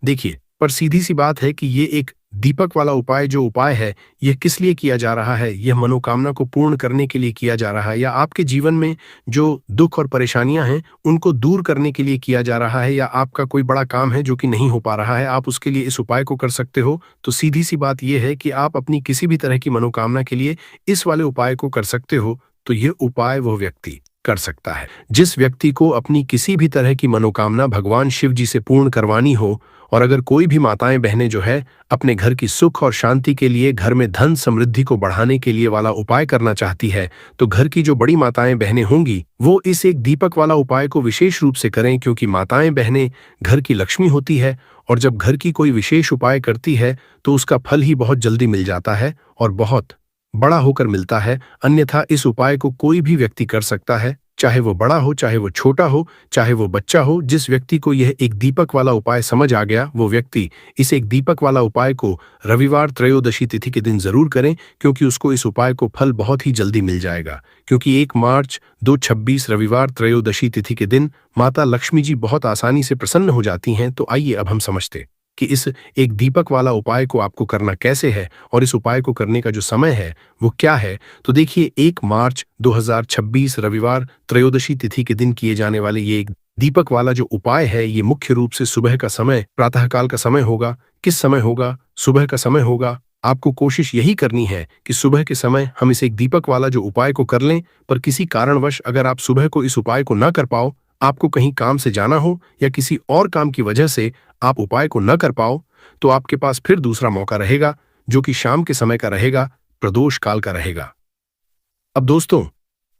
देखिए, पर सीधी सी बात है कि ये एक दीपक वाला उपाय जो उपाय है, यह किस लिए किया जा रहा है। यह मनोकामना को पूर्ण करने के लिए किया जा रहा है, या आपके जीवन में जो दुख और परेशानियां हैं उनको दूर करने के लिए किया जा रहा है, या आपका कोई बड़ा काम है जो कि नहीं हो पा रहा है, आप उसके लिए इस उपाय को कर सकते हो। तो सीधी सी बात यह है कि आप अपनी किसी भी तरह की मनोकामना के लिए इस वाले उपाय को कर सकते हो। तो यह उपाय वह व्यक्ति कर सकता है जिस व्यक्ति को अपनी किसी भी तरह की मनोकामना भगवान शिव जी से पूर्ण करवानी हो, और अगर कोई भी माताएं बहनें जो है अपने घर की सुख और शांति के लिए, घर में धन समृद्धि को बढ़ाने के लिए वाला उपाय करना चाहती है, तो घर की जो बड़ी माताएं बहनें होंगी वो इस एक दीपक वाला उपाय को विशेष रूप से करें, क्योंकि माताएं बहनें घर की लक्ष्मी होती है और जब घर की कोई विशेष उपाय करती है तो उसका फल ही बहुत जल्दी मिल जाता है और बहुत बड़ा होकर मिलता है। अन्यथा इस उपाय को कोई भी व्यक्ति कर सकता है, चाहे वो बड़ा हो, चाहे वो छोटा हो, चाहे वो बच्चा हो। जिस व्यक्ति को यह एक दीपक वाला उपाय समझ आ गया वो व्यक्ति इस एक दीपक वाला उपाय को रविवार त्रयोदशी तिथि के दिन जरूर करें, क्योंकि उसको इस उपाय को फल बहुत ही जल्दी मिल जाएगा। क्योंकि 1 मार्च 2026 रविवार त्रयोदशी तिथि के दिन माता लक्ष्मी जी बहुत आसानी से प्रसन्न हो जाती हैं। तो आइए अब हम समझते कि इस एक दीपक वाला उपाय को आपको करना कैसे है और इस उपाय को करने का जो समय है वो क्या है। तो देखिए, 1 मार्च 2026 रविवार त्रयोदशी तिथि के दिन किए जाने वाले ये एक दीपक वाला जो उपाय है, ये मुख्य रूप से सुबह का समय, प्रातःकाल का समय होगा। किस समय होगा? सुबह का समय होगा। आपको कोशिश यही करनी है कि सुबह के समय हम इस एक दीपक वाला जो उपाय को कर लें। पर किसी कारणवश अगर आप सुबह को इस उपाय को ना कर पाओ, आपको कहीं काम से जाना हो या किसी और काम की वजह से आप उपाय को न कर पाओ, तो आपके पास फिर दूसरा मौका रहेगा, जो कि शाम के समय का रहेगा, प्रदोष काल का रहेगा। अब दोस्तों,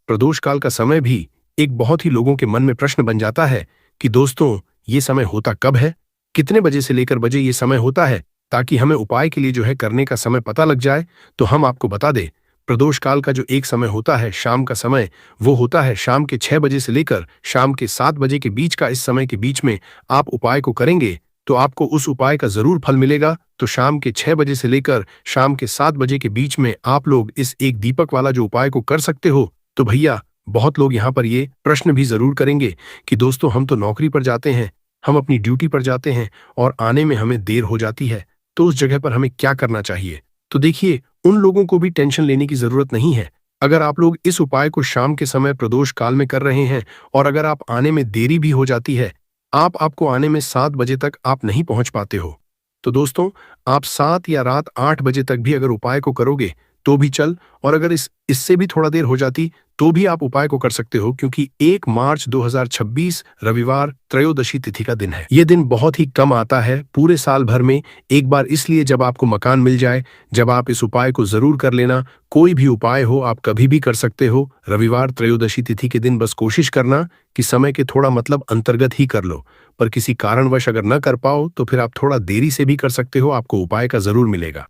प्रदोष काल का समय भी एक बहुत ही लोगों के मन में प्रश्न बन जाता है कि दोस्तों ये समय होता कब है, कितने बजे से लेकर बजे ये समय होता है, ताकि हमें उपाय के लिए जो है करने का समय पता लग जाए। तो हम आपको बता दें, प्रदोष काल का जो एक समय होता है, शाम का समय, वो होता है शाम के 6 बजे से लेकर शाम के 7 बजे के बीच का। इस समय के बीच में आप उपाय को करेंगे तो आपको उस उपाय का जरूर फल मिलेगा। तो शाम के 6 बजे से लेकर शाम के 7 बजे के बीच में आप लोग इस एक दीपक वाला जो उपाय को कर सकते हो। तो भैया, बहुत लोग यहाँ पर ये प्रश्न भी जरूर करेंगे कि दोस्तों हम तो नौकरी पर जाते हैं, हम अपनी ड्यूटी पर जाते हैं और आने में हमें देर हो जाती है, तो उस जगह पर हमें क्या करना चाहिए। तो देखिए, उन लोगों को भी टेंशन लेने की जरूरत नहीं है। अगर आप लोग इस उपाय को शाम के समय प्रदोष काल में कर रहे हैं और अगर आप आने में देरी भी हो जाती है, आपको आने में 7 बजे तक आप नहीं पहुंच पाते हो, तो दोस्तों आप 7 या रात 8 बजे तक भी अगर उपाय को करोगे तो भी चल, और अगर इससे भी थोड़ा देर हो जाती तो भी आप उपाय को कर सकते हो, क्योंकि 1 मार्च 2026 रविवार त्रयोदशी तिथि का दिन है। ये दिन बहुत ही कम आता है पूरे साल भर में एक बार, इसलिए जब आपको मकान मिल जाए, जब आप इस उपाय को जरूर कर लेना। कोई भी उपाय हो आप कभी भी कर सकते हो रविवार त्रयोदशी तिथि के दिन। बस कोशिश करना कि समय के थोड़ा मतलब अंतर्गत ही कर लो, पर किसी कारणवश अगर न कर पाओ तो फिर आप थोड़ा देरी से भी कर सकते हो, आपको उपाय का जरूर मिलेगा।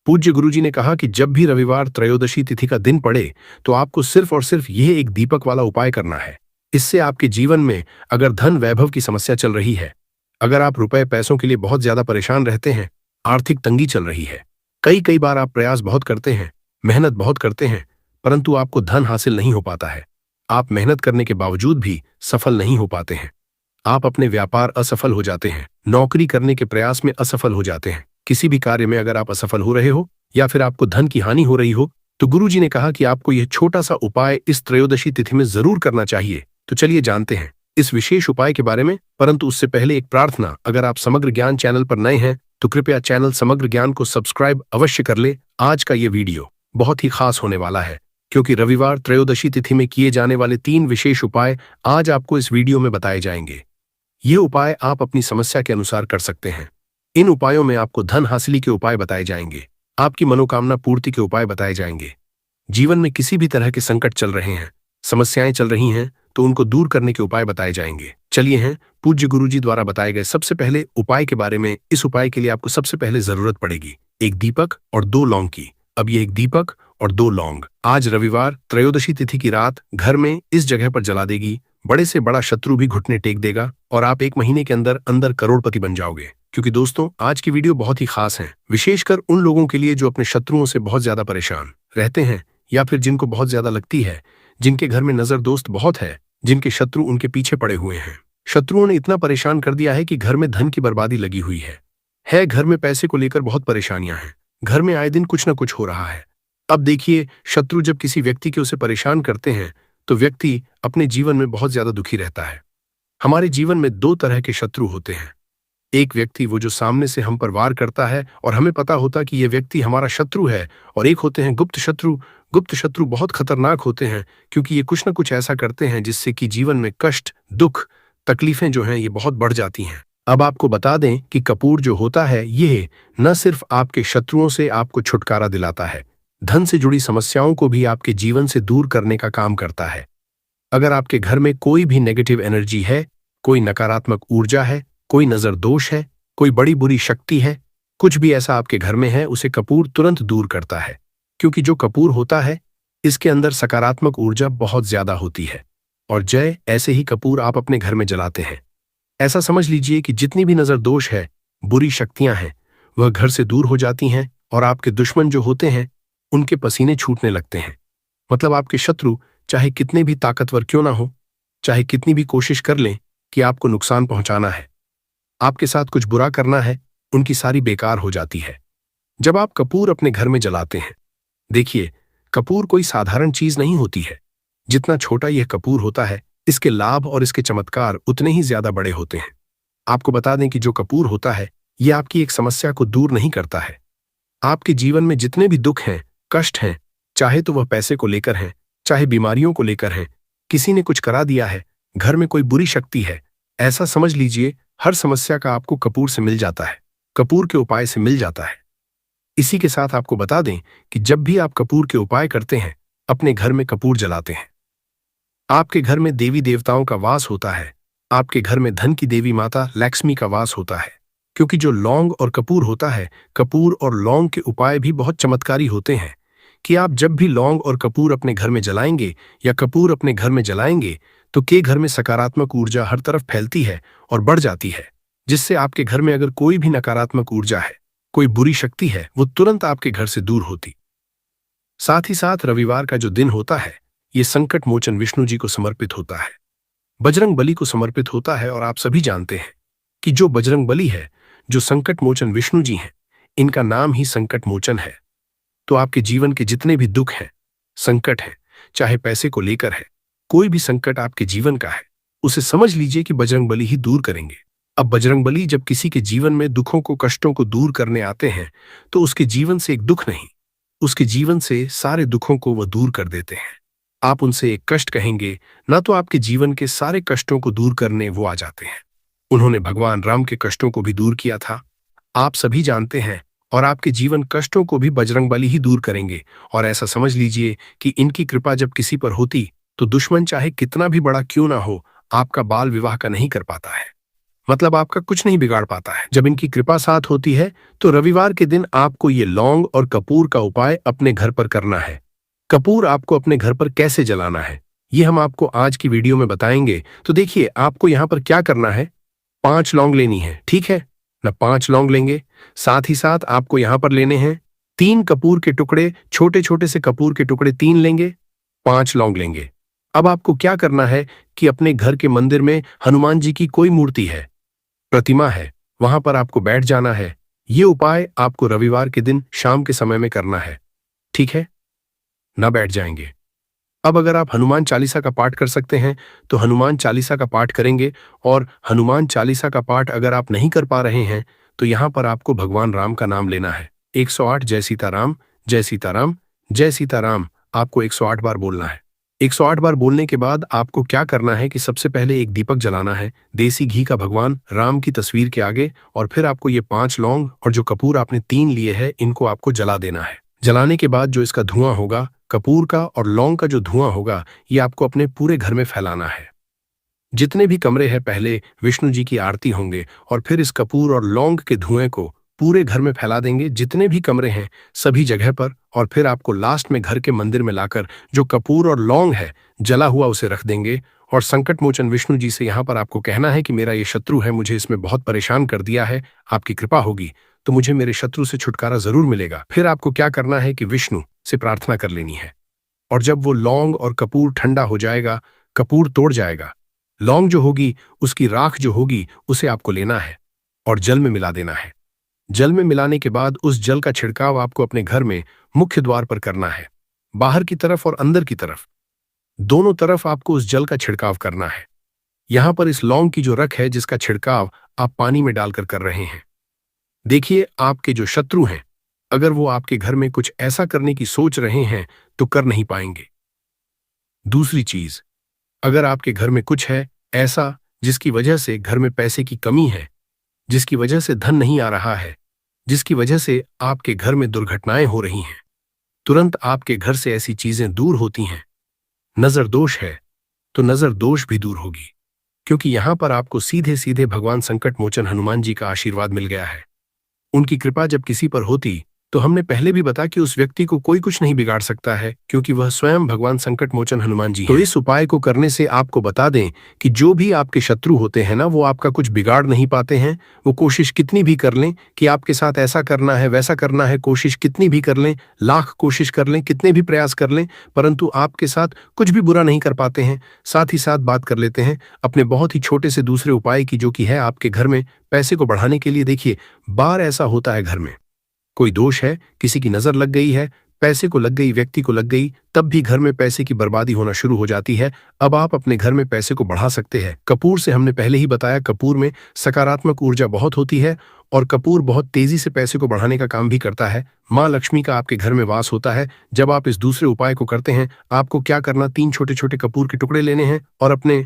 पूज्य गुरुजी ने कहा कि जब भी रविवार त्रयोदशी तिथि का दिन पड़े तो आपको सिर्फ और सिर्फ यह एक दीपक वाला उपाय करना है। इससे आपके जीवन में अगर धन वैभव की समस्या चल रही है, अगर आप रुपए पैसों के लिए बहुत ज्यादा परेशान रहते हैं, आर्थिक तंगी चल रही है, कई बार आप प्रयास बहुत करते हैं, मेहनत बहुत करते हैं, परंतु आपको धन हासिल नहीं हो पाता है, आप मेहनत करने के बावजूद भी सफल नहीं हो पाते हैं, आप अपने व्यापार असफल हो जाते हैं, नौकरी करने के प्रयास में असफल हो जाते हैं, किसी भी कार्य में अगर आप असफल हो रहे हो या फिर आपको धन की हानि हो रही हो, तो गुरुजी ने कहा कि आपको यह छोटा सा उपाय इस त्रयोदशी तिथि में जरूर करना चाहिए। तो चलिए जानते हैं इस विशेष उपाय के बारे में। परंतु उससे पहले एक प्रार्थना, अगर आप समग्र ज्ञान चैनल पर नए हैं तो कृपया चैनल समग्र ज्ञान को सब्सक्राइब अवश्य कर ले। आज का ये वीडियो बहुत ही खास होने वाला है, क्योंकि रविवार त्रयोदशी तिथि में किए जाने वाले 3 विशेष उपाय आज आपको इस वीडियो में बताए जाएंगे। ये उपाय आप अपनी समस्या के अनुसार कर सकते हैं। इन उपायों में आपको धन हासिल के उपाय बताए जाएंगे, आपकी मनोकामना पूर्ति के उपाय बताए जाएंगे। जीवन में किसी भी तरह के संकट चल रहे हैं, समस्याएं चल रही हैं, तो उनको दूर करने के उपाय बताए जाएंगे। चलिए हैं पूज्य गुरुजी द्वारा बताए गए सबसे पहले उपाय के बारे में। इस उपाय के लिए आपको सबसे पहले जरूरत पड़ेगी एक दीपक और 2 लौंग की। अब ये एक दीपक और 2 लौंग आज रविवार त्रयोदशी तिथि की रात घर में इस जगह पर जला देगी। बड़े से बड़ा शत्रु भी घुटने टेक देगा और आप 1 महीने के अंदर अंदर करोड़पति बन जाओगे। क्योंकि दोस्तों आज की वीडियो बहुत ही खास है, विशेषकर उन लोगों के लिए जो अपने शत्रुओं से बहुत ज्यादा परेशान रहते हैं, या फिर जिनको बहुत ज्यादा लगती है, जिनके घर में नजर दोस्त बहुत है, जिनके शत्रु उनके पीछे पड़े हुए हैं। शत्रुओं ने इतना परेशान कर दिया है कि घर में धन की बर्बादी लगी हुई है, घर में पैसे को लेकर बहुत परेशानियां हैं, घर में आए दिन कुछ न कुछ हो रहा है। अब देखिए, शत्रु जब किसी व्यक्ति के उसे परेशान करते हैं तो व्यक्ति अपने जीवन में बहुत ज्यादा दुखी रहता है। हमारे जीवन में 2 तरह के शत्रु होते हैं। एक व्यक्ति वो जो सामने से हम पर वार करता है और हमें पता होता कि ये व्यक्ति हमारा शत्रु है, और एक होते हैं गुप्त शत्रु। गुप्त शत्रु बहुत खतरनाक होते हैं, क्योंकि ये कुछ न कुछ ऐसा करते हैं जिससे कि जीवन में कष्ट, दुख, तकलीफें जो हैं ये बहुत बढ़ जाती हैं। अब आपको बता दें कि कपूर जो होता है ये न सिर्फ आपके शत्रुओं से आपको छुटकारा दिलाता है, धन से जुड़ी समस्याओं को भी आपके जीवन से दूर करने का काम करता है। अगर आपके घर में कोई भी नेगेटिव एनर्जी है, कोई नकारात्मक ऊर्जा है, कोई नजर दोष है, कोई बड़ी बुरी शक्ति है, कुछ भी ऐसा आपके घर में है, उसे कपूर तुरंत दूर करता है। क्योंकि जो कपूर होता है इसके अंदर सकारात्मक ऊर्जा बहुत ज्यादा होती है। और जय ऐसे ही कपूर आप अपने घर में जलाते हैं। ऐसा समझ लीजिए कि जितनी भी नजर दोष है, बुरी शक्तियां हैं, वह घर से दूर हो जाती हैं और आपके दुश्मन जो होते हैं उनके पसीने छूटने लगते हैं। मतलब आपके शत्रु चाहे कितने भी ताकतवर क्यों ना हो, चाहे कितनी भी कोशिश कर लें कि आपको नुकसान पहुंचाना है, आपके साथ कुछ बुरा करना है, उनकी सारी बेकार हो जाती है जब आप कपूर अपने घर में जलाते हैं। देखिए, कपूर कोई साधारण चीज नहीं होती है। जितना छोटा यह कपूर होता है, इसके लाभ और इसके चमत्कार उतने ही ज्यादा बड़े होते हैं। आपको बता दें कि जो कपूर होता है यह आपकी एक समस्या को दूर नहीं करता है। आपके जीवन में जितने भी दुख हैं, कष्ट हैं, चाहे तो वह पैसे को लेकर हैं, चाहे बीमारियों को लेकर हैं, किसी ने कुछ करा दिया है, घर में कोई बुरी शक्ति है, ऐसा समझ लीजिए हर समस्या का आपको कपूर से मिल जाता है, कपूर के उपाय से मिल जाता है। इसी के साथ आपको बता दें कि जब भी आप कपूर के उपाय करते हैं, अपने घर में कपूर जलाते हैं, आपके घर में देवी देवताओं का वास होता है। आपके घर में धन की देवी माता लक्ष्मी का वास होता है। क्योंकि जो लौंग और कपूर होता है, कपूर और लौंग के उपाय भी बहुत चमत्कारी होते हैं कि आप जब भी लौंग और कपूर अपने घर में जलाएंगे या कपूर अपने घर में जलाएंगे तो के घर में सकारात्मक ऊर्जा हर तरफ फैलती है और बढ़ जाती है, जिससे आपके घर में अगर कोई भी नकारात्मक ऊर्जा है, कोई बुरी शक्ति है, वो तुरंत आपके घर से दूर होती। साथ ही साथ रविवार का जो दिन होता है ये संकट मोचन विष्णु जी को समर्पित होता है, बजरंग बली को समर्पित होता है। और आप सभी जानते हैं कि जो बजरंग बली है, जो संकट मोचन विष्णु जी हैं, इनका नाम ही संकट मोचन है। तो आपके जीवन के जितने भी दुख हैं, संकट हैं, चाहे पैसे को लेकर है, कोई भी संकट आपके जीवन का है, उसे समझ लीजिए कि बजरंग बली ही दूर करेंगे। अब बजरंग बली जब किसी के जीवन में दुखों को, कष्टों को दूर करने आते हैं तो उसके जीवन से एक दुख नहीं, उसके जीवन से सारे दुखों को वह दूर कर देते हैं। आप उनसे एक कष्ट कहेंगे ना तो आपके जीवन के सारे कष्टों को दूर करने वो आ जाते हैं। उन्होंने भगवान राम के कष्टों को भी दूर किया था, आप सभी जानते हैं। और आपके जीवन कष्टों को भी बजरंगबली ही दूर करेंगे। और ऐसा समझ लीजिए कि इनकी कृपा जब किसी पर होती तो दुश्मन चाहे कितना भी बड़ा क्यों ना हो, आपका बाल विवाह का नहीं कर पाता है, मतलब आपका कुछ नहीं बिगाड़ पाता है। जब इनकी कृपा साथ होती है तो रविवार के दिन आपको ये लौंग और कपूर का उपाय अपने घर पर करना है। कपूर आपको अपने घर पर कैसे जलाना है ये हम आपको आज की वीडियो में बताएंगे। तो देखिए, आपको यहाँ पर क्या करना है, 5 लौंग लेनी है, ठीक है ना, 5 लौंग लेंगे। साथ ही साथ आपको यहाँ पर लेने हैं 3 कपूर के टुकड़े, छोटे छोटे से कपूर के टुकड़े 3 लेंगे, 5 लौंग लेंगे। अब आपको क्या करना है कि अपने घर के मंदिर में हनुमान जी की कोई मूर्ति है, प्रतिमा है, वहां पर आपको बैठ जाना है। ये उपाय आपको रविवार के दिन शाम के समय में करना है, ठीक है ना, बैठ जाएंगे। अब अगर आप हनुमान चालीसा का पाठ कर सकते हैं तो हनुमान चालीसा का पाठ करेंगे। और हनुमान चालीसा का पाठ अगर आप नहीं कर पा रहे हैं तो यहाँ पर आपको भगवान राम का नाम लेना है। 108 जय सीताराम, जय सीताराम, जय सीताराम आपको 108 बार बोलना है। 108 बार बोलने के बाद आपको क्या करना है कि सबसे पहले एक दीपक जलाना है देसी घी का भगवान राम की तस्वीर के आगे। और फिर आपको ये 5 लौंग और जो कपूर आपने 3 लिए हैं इनको आपको जला देना है। जलाने के बाद जो इसका धुआं होगा, कपूर का और लौंग का जो धुआं होगा, ये आपको अपने पूरे घर में फैलाना है। जितने भी कमरे हैं पहले विष्णु जी की आरती होंगे और फिर इस कपूर और लौंग के धुएं को पूरे घर में फैला देंगे, जितने भी कमरे हैं सभी जगह पर। और फिर आपको लास्ट में घर के मंदिर में लाकर जो कपूर और लौंग है जला हुआ उसे रख देंगे। और संकट मोचन विष्णु जी से यहाँ पर आपको कहना है कि मेरा ये शत्रु है, मुझे इसमें बहुत परेशान कर दिया है, आपकी कृपा होगी तो मुझे मेरे शत्रु से छुटकारा जरूर मिलेगा। फिर आपको क्या करना है कि विष्णु से प्रार्थना कर लेनी है। और जब वो लौंग और कपूर ठंडा हो जाएगा, कपूर तोड़ जाएगा, लौंग जो होगी उसकी राख जो होगी उसे आपको लेना है और जल में मिला देना है। जल में मिलाने के बाद उस जल का छिड़काव आपको अपने घर में मुख्य द्वार पर करना है, बाहर की तरफ और अंदर की तरफ, दोनों तरफ आपको उस जल का छिड़काव करना है। यहां पर इस लौंग की जो रख है जिसका छिड़काव आप पानी में डालकर कर रहे हैं। देखिए, आपके जो शत्रु हैं अगर वो आपके घर में कुछ ऐसा करने की सोच रहे हैं तो कर नहीं पाएंगे। दूसरी चीज, अगर आपके घर में कुछ है ऐसा जिसकी वजह से घर में पैसे की कमी है, जिसकी वजह से धन नहीं आ रहा है, जिसकी वजह से आपके घर में दुर्घटनाएं हो रही हैं, तुरंत आपके घर से ऐसी चीजें दूर होती हैं। नजर दोष है तो नजर दोष भी दूर होगी, क्योंकि यहां पर आपको सीधे सीधे भगवान संकट मोचन हनुमान जी का आशीर्वाद मिल गया है। उनकी कृपा जब किसी पर होती तो हमने पहले भी बताया कि उस व्यक्ति को कोई कुछ नहीं बिगाड़ सकता है, क्योंकि वह स्वयं भगवान संकट मोचन हनुमान जी हैं। तो इस उपाय को करने से आपको बता दें कि जो भी आपके शत्रु होते हैं ना, वो आपका कुछ बिगाड़ नहीं पाते हैं। वो कोशिश कितनी भी कर लें कि आपके साथ ऐसा करना है वैसा करना है, कोशिश कितनी भी कर लें, लाख कोशिश कर लें, कितने भी प्रयास कर लें, परंतु आपके साथ कुछ भी बुरा नहीं कर पाते हैं। साथ ही साथ बात कर लेते हैं अपने बहुत ही छोटे से दूसरे उपाय की, जो कि है आपके घर में पैसे को बढ़ाने के लिए। देखिए, बार ऐसा होता है घर में कोई दोष है, किसी की नजर लग गई है, पैसे को लग गई, व्यक्ति को लग गई, तब भी घर में पैसे की बर्बादी होना शुरू हो जाती है। अब आप अपने घर में पैसे को बढ़ा सकते हैं। कपूर से हमने पहले ही बताया, कपूर में सकारात्मक ऊर्जा बहुत होती है और कपूर बहुत तेजी से पैसे को बढ़ाने का काम भी करता है। माँ लक्ष्मी का आपके घर में वास होता है। जब आप इस दूसरे उपाय को करते हैं, आपको क्या करना, 3 छोटे छोटे कपूर के टुकड़े लेने हैं और अपने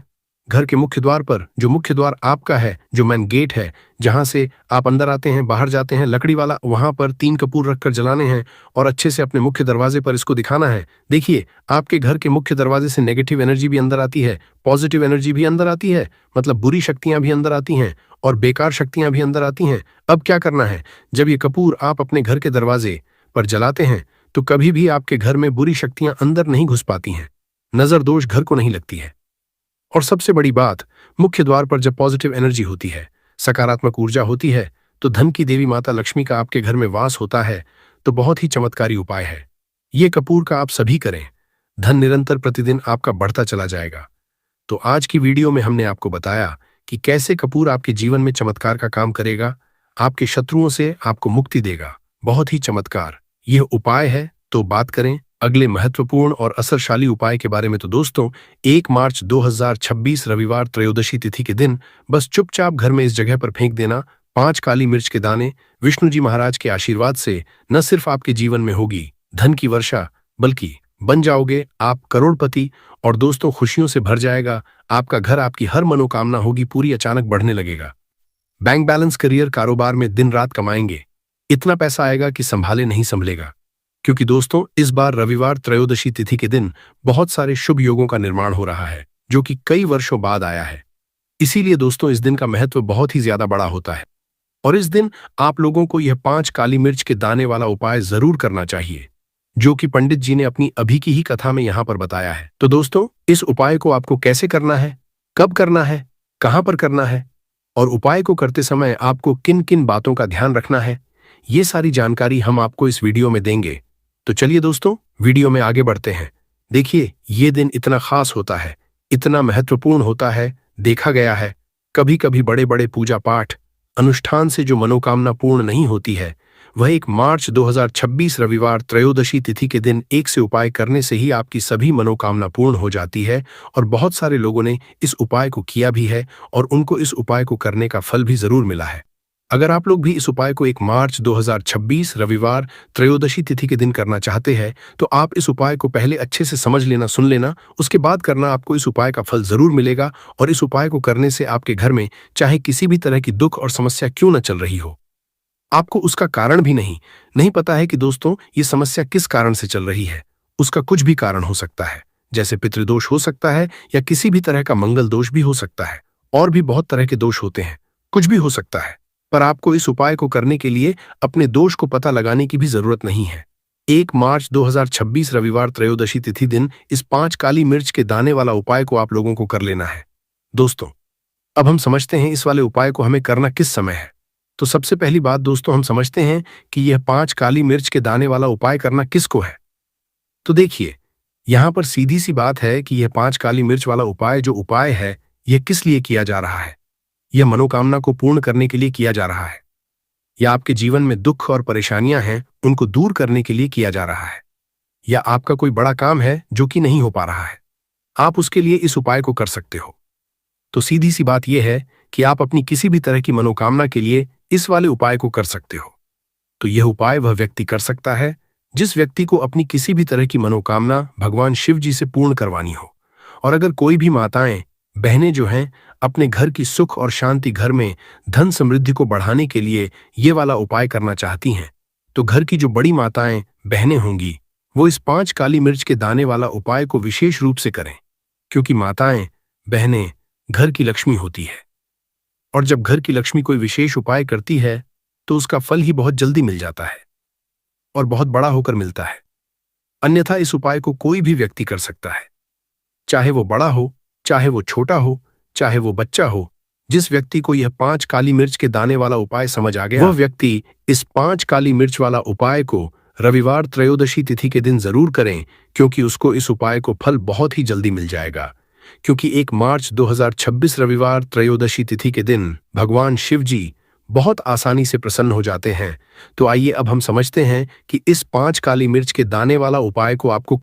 घर के मुख्य द्वार पर, जो मुख्य द्वार आपका है, जो मेन गेट है, जहां से आप अंदर आते हैं बाहर जाते हैं, लकड़ी वाला, वहां पर 3 कपूर रखकर जलाने हैं और अच्छे से अपने मुख्य दरवाजे पर इसको दिखाना है। देखिए, आपके घर के मुख्य दरवाजे से नेगेटिव एनर्जी भी अंदर आती है, पॉजिटिव एनर्जी भी अंदर आती है, मतलब बुरी शक्तियां भी अंदर आती हैं और बेकार शक्तियां भी अंदर आती हैं। अब क्या करना है, जब ये कपूर आप अपने घर के दरवाजे पर जलाते हैं तो कभी भी आपके घर में बुरी शक्तियां अंदर नहीं घुस पाती हैं, नजर दोष घर को नहीं लगती है। और सबसे बड़ी बात, मुख्य द्वार पर जब पॉजिटिव एनर्जी होती है, सकारात्मक ऊर्जा होती है, तो धन की देवी माता लक्ष्मी का आपके घर में वास होता है। तो बहुत ही चमत्कारी उपाय है ये कपूर का, आप सभी करें, धन निरंतर प्रतिदिन आपका बढ़ता चला जाएगा। तो आज की वीडियो में हमने आपको बताया कि कैसे कपूर आपके जीवन में चमत्कार का काम करेगा, आपके शत्रुओं से आपको मुक्ति देगा। बहुत ही चमत्कार यह उपाय है। तो बात करें अगले महत्वपूर्ण और असरशाली उपाय के बारे में। तो दोस्तों, 1 मार्च 2026 रविवार त्रयोदशी तिथि के दिन बस चुपचाप घर में इस जगह पर फेंक देना 5 काली मिर्च के दाने। विष्णु जी महाराज के आशीर्वाद से न सिर्फ आपके जीवन में होगी धन की वर्षा, बल्कि बन जाओगे आप करोड़पति। और दोस्तों, खुशियों से भर जाएगा आपका घर, आपकी हर मनोकामना होगी पूरी, अचानक बढ़ने लगेगा। बैंक बैलेंस, करियर, कारोबार में दिन रात कमाएंगे, इतना पैसा आएगा कि संभाले नहीं संभलेगा। क्योंकि दोस्तों, इस बार रविवार त्रयोदशी तिथि के दिन बहुत सारे शुभ योगों का निर्माण हो रहा है, जो कि कई वर्षों बाद आया है। इसीलिए दोस्तों, इस दिन का महत्व बहुत ही ज्यादा बड़ा होता है और इस दिन आप लोगों को यह 5 काली मिर्च के दाने वाला उपाय जरूर करना चाहिए, जो कि पंडित जी ने अपनी अभी की ही कथा में यहां पर बताया है। तो दोस्तों, इस उपाय को आपको कैसे करना है, कब करना है, कहां पर करना है और उपाय को करते समय आपको किन किन बातों का ध्यान रखना है, ये सारी जानकारी हम आपको इस वीडियो में देंगे। तो चलिए दोस्तों, वीडियो में आगे बढ़ते हैं। देखिए, ये दिन इतना खास होता है, इतना महत्वपूर्ण होता है, देखा गया है कभी कभी बड़े बड़े पूजा पाठ अनुष्ठान से जो मनोकामना पूर्ण नहीं होती है, वह 1 मार्च 2026 रविवार त्रयोदशी तिथि के दिन एक से उपाय करने से ही आपकी सभी मनोकामना पूर्ण हो जाती है। और बहुत सारे लोगों ने इस उपाय को किया भी है और उनको इस उपाय को करने का फल भी जरूर मिला है। अगर आप लोग भी इस उपाय को 1 मार्च 2026 रविवार त्रयोदशी तिथि के दिन करना चाहते हैं, तो आप इस उपाय को पहले अच्छे से समझ लेना, सुन लेना, उसके बाद करना, आपको इस उपाय का फल जरूर मिलेगा। और इस उपाय को करने से आपके घर में चाहे किसी भी तरह की दुख और समस्या क्यों न चल रही हो, आपको उसका कारण भी नहीं पता है कि दोस्तों ये समस्या किस कारण से चल रही है, उसका कुछ भी कारण हो सकता है, जैसे पितृदोष हो सकता है या किसी भी तरह का मंगल दोष भी हो सकता है, और भी बहुत तरह के दोष होते हैं, कुछ भी हो सकता है। पर आपको इस उपाय को करने के लिए अपने दोष को पता लगाने की भी जरूरत नहीं है। 1 मार्च 2026 रविवार त्रयोदशी तिथि दिन इस 5 काली मिर्च के दाने वाला उपाय को आप लोगों को कर लेना है। दोस्तों, अब हम समझते हैं इस वाले उपाय को हमें करना किस समय है। तो सबसे पहली बात दोस्तों, हम समझते हैं कि यह 5 काली मिर्च के दाने वाला उपाय करना किसको है। तो देखिए, यहां पर सीधी सी बात है कि यह 5 काली मिर्च वाला उपाय जो उपाय है, यह किस लिए किया जा रहा है। यह मनोकामना को पूर्ण करने के लिए किया जा रहा है, या आपके जीवन में दुख और परेशानियां हैं उनको दूर करने के लिए किया जा रहा है, या आपका कोई बड़ा काम है जो कि नहीं हो पा रहा है, आप उसके लिए इस उपाय को कर सकते हो। तो सीधी सी बात यह है कि आप अपनी किसी भी तरह की मनोकामना के लिए इस वाले उपाय को कर सकते हो। तो यह उपाय वह व्यक्ति कर सकता है जिस व्यक्ति को अपनी किसी भी तरह की मनोकामना भगवान शिव जी से पूर्ण करवानी हो। और अगर कोई भी माताएं बहनें जो हैं अपने घर की सुख और शांति, घर में धन समृद्धि को बढ़ाने के लिए ये वाला उपाय करना चाहती हैं, तो घर की जो बड़ी माताएं बहनें होंगी वो इस 5 काली मिर्च के दाने वाला उपाय को विशेष रूप से करें, क्योंकि माताएं बहनें घर की लक्ष्मी होती है और जब घर की लक्ष्मी कोई विशेष उपाय करती है तो उसका फल ही बहुत जल्दी मिल जाता है और बहुत बड़ा होकर मिलता है। अन्यथा इस उपाय को कोई भी व्यक्ति कर सकता है, चाहे वो बड़ा हो, चाहे वो छोटा हो, चाहे वो बच्चा हो। जिस व्यक्ति को यह 5 काली मिर्च के दाने वाला उपाय समझ आ गया, वह व्यक्ति इस 5 काली मिर्च वाला उपाय को रविवार त्रयोदशी तिथि के दिन जरूर करें, क्योंकि उसको इस उपाय को फल बहुत ही जल्दी मिल जाएगा। क्योंकि 1 मार्च 2026 रविवार त्रयोदशी तिथि के दिन भगवान शिव जी बहुत आसानी से प्रसन्न हो जाते हैं। तो आइए अब हम समझते हैं कि इस 5 काली मिर्च के दाने वाला उपाय को आपको